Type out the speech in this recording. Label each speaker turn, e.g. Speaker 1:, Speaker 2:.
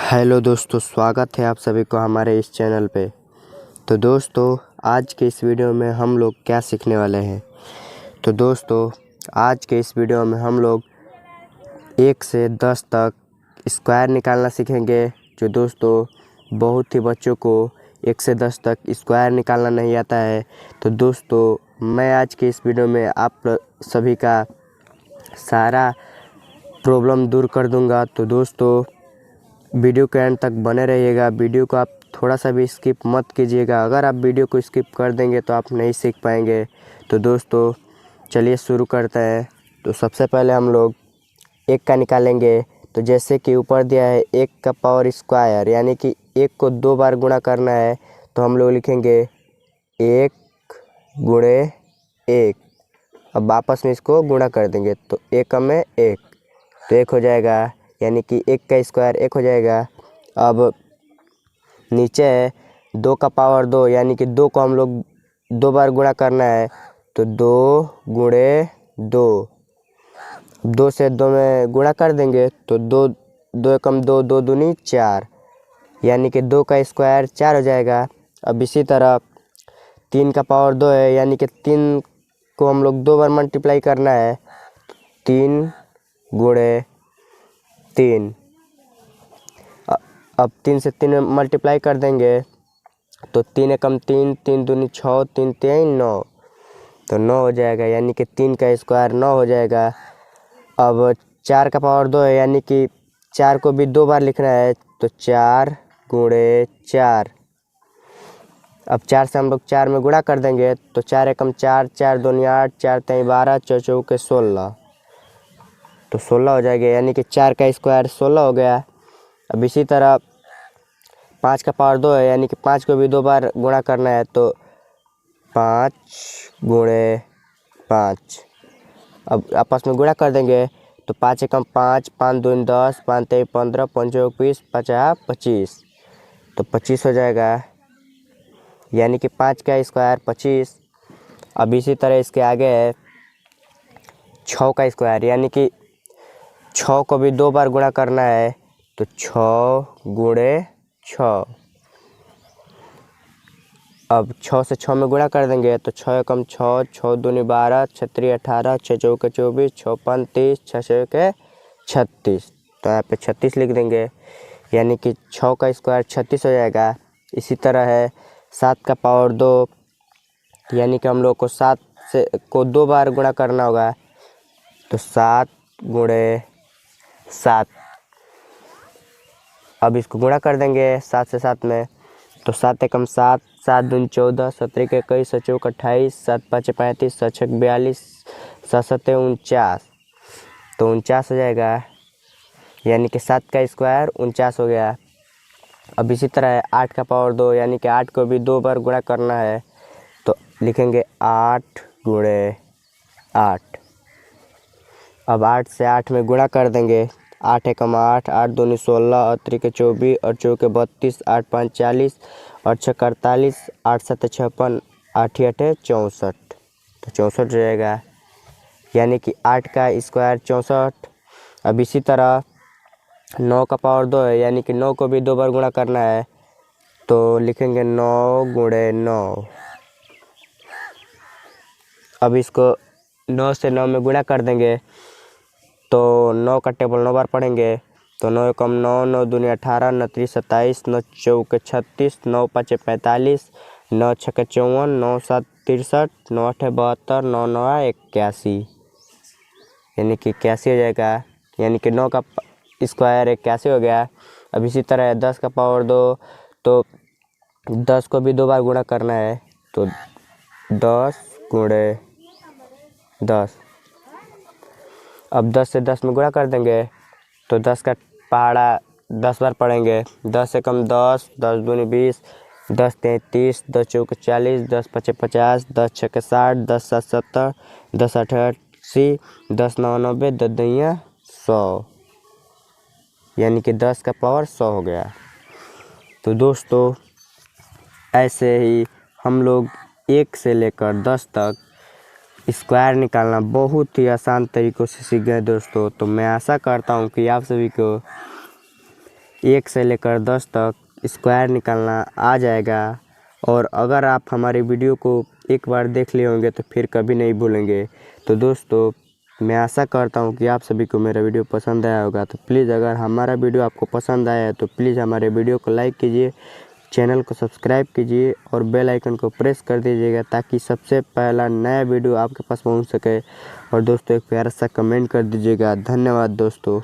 Speaker 1: Hello दोस्तों, स्वागत है आप सभी को हमारे इस चैनल पे। तो दोस्तों, आज के इस वीडियो में हम लोग क्या सीखने वाले हैं। तो दोस्तों, आज के इस वीडियो में हम लोग 1 से 10 तक स्क्वायर निकालना सीखेंगे। जो दोस्तों बहुत ही बच्चों को 1 से 10 तक स्क्वायर निकालना नहीं आता है। तो दोस्तों, मैं आज के इस वीडियो में आप सभी का सारा प्रॉब्लम दूर कर दूंगा। तो दोस्तों, वीडियो के एंड तक बने रहिएगा। वीडियो को आप थोड़ा सा भी स्किप मत कीजिएगा। अगर आप वीडियो को स्किप कर देंगे तो आप नहीं सीख पाएंगे। तो दोस्तों, चलिए शुरू करते हैं। तो सबसे पहले हम लोग 1 का निकालेंगे। तो जैसे कि ऊपर दिया है 1 का पावर स्क्वायर, यानी कि 1 को 2 बार गुणा करना है। तो हम लोग लिखेंगे 1 गुणे 1। अब आपस में इसको गुणा कर देंगे तो 1 में 1 तो 1 हो जाएगा, यानी कि 1 का स्क्वायर 1 हो जाएगा। अब नीचे है 2 का पावर 2, यानी कि 2 को हम लोग 2 बार गुणा करना है। तो 2 गुणे 2, 2 से 2 में गुणा कर देंगे तो 2 2 एकम 2, 2 दूनी 4, यानी कि 2 का स्क्वायर 4 हो जाएगा। अब इसी तरह 3 का पावर 2 है, यानी कि 3 को हम लोग 2 बार मल्टीप्लाई करना है। 3 गुणे 3, अब 3 से 3 मल्टीप्लाई कर देंगे तो 3 एकम 3, 3 दूनी 6, 3 3 9, तो 9 हो जाएगा, यानी कि 3 का स्क्वायर 9 हो जाएगा। अब 4 का पावर 2 है, यानी कि 4 को भी 2 बार लिखना है। तो 4 गुणे 4, अब 4 से हम लोग 4 में गुणा कर देंगे तो 4 एकम 4, 4 दूनी 8, 4 3 12, 4 चौके 16, तो 16 हो जाएगा, यानी कि 4 का स्क्वायर 16 हो गया। अब इसी तरह 5 का पावर 2 है, यानी कि 5 को भी 2 बार गुणा करना है। तो 5 गुणे 5, अब आपस में गुणा कर देंगे तो 5 एकम 5, 5 दूनी 10, 5 3 15, 5 चौक 20, 50 25, तो 25 हो जाएगा, यानी कि 5 का स्क्वायर 25। अब इसी तरह इसके आगे है 6 का स्क्वायर, यानी कि 6 को भी 2 बार गुणा करना है। तो 6 गुणे 6, अब 6 से 6 में गुणा कर देंगे तो 6 एकम 6, 6 दूनी 12, 6 3 18, 6 चौके 24, 6 5 30, 6 छके 36, तो यहाँ पे 36 लिख देंगे, यानी कि 6 का स्क्वायर 36 हो जाएगा। इसी तरह है 7 का पावर 2, यानी कि हम लोग को 7 से को 2 बार गुणा करना होगा। तो 7 गुणे 7, अब इसको गुणा कर देंगे 7 से 7 में। तो 7 एकम 7, 7 दूनी 14, 7 एक 21, 7 चौक 28, 7 5 35, 7 छक 42, 7 7 49, तो 49 हो जाएगा, यानी कि 7 का स्क्वायर 49 हो गया। अब इसी तरह है 8 का पावर 2, यानी कि 8 को भी 2 बार गुणा करना है। तो लिखेंगे 8 गुणे 8, अब 8 से 8 में गुणा कर देंगे। 8 एकम 8, 8 दूनी 16, 8 त्रिके 24, 8 चौके 32, 8 5 40, 8 छक 48, 8 7 56, 8 8 64, तो 64 हो जाएगा, यानी कि 8 का स्क्वायर 64। अब इसी तरह 9 का पावर 2 है, यानी कि 9 को भी 2 बार गुणा करना है। तो लिखेंगे 9 गुणे 9, अब इसको 9 से 9 में गुणा कर देंगे तो 9 का टेबल 9 बार पढ़ेंगे। तो 9 एकम 9, 9 दूनी 18, 9 3 27, 9 चौके 36, 9 5 45, 9 6 54, 9 7 63, 9 8 72, 9 9 81, यानी कि 81 हो जाएगा, यानी कि 9 का स्क्वायर 81 हो गया। अब इसी तरह 10 का पावर 2, तो 10 को भी 2 बार गुणा करना है। तो 10 गुणे 10, अब 10 से 10 में गुणा कर देंगे तो 10 का पहाड़ा 10 बार पढ़ेंगे। 10 एकम 10, 10 दूनी 20, 10 33, 10 चौके 40, 10 5 50, 10 छके 60, 10 7 70, 10 8 80, 10 9 90, 10 दुनिया 100, यानी कि 10 का पावर 100 हो गया। तो दोस्तों, ऐसे ही हम लोग 1 से लेकर 10 तक स्क्वायर निकालना बहुत ही आसान तरीक़ों से सीख गए दोस्तों। तो मैं आशा करता हूँ कि आप सभी को 1 से लेकर 10 तक स्क्वायर निकालना आ जाएगा। और अगर आप हमारी वीडियो को एक बार देख लिए होंगे तो फिर कभी नहीं भूलेंगे। तो दोस्तों मैं आशा करता हूँ कि आप सभी को मेरा वीडियो पसंद आया होगा। तो प्लीज़ अगर हमारा वीडियो आपको पसंद आया है तो प्लीज़ हमारे वीडियो को लाइक कीजिए, चैनल को सब्सक्राइब कीजिए और बेल आइकन को प्रेस कर दीजिएगा ताकि सबसे पहला नया वीडियो आपके पास पहुंच सके। और दोस्तों एक प्यारा सा कमेंट कर दीजिएगा। धन्यवाद दोस्तों।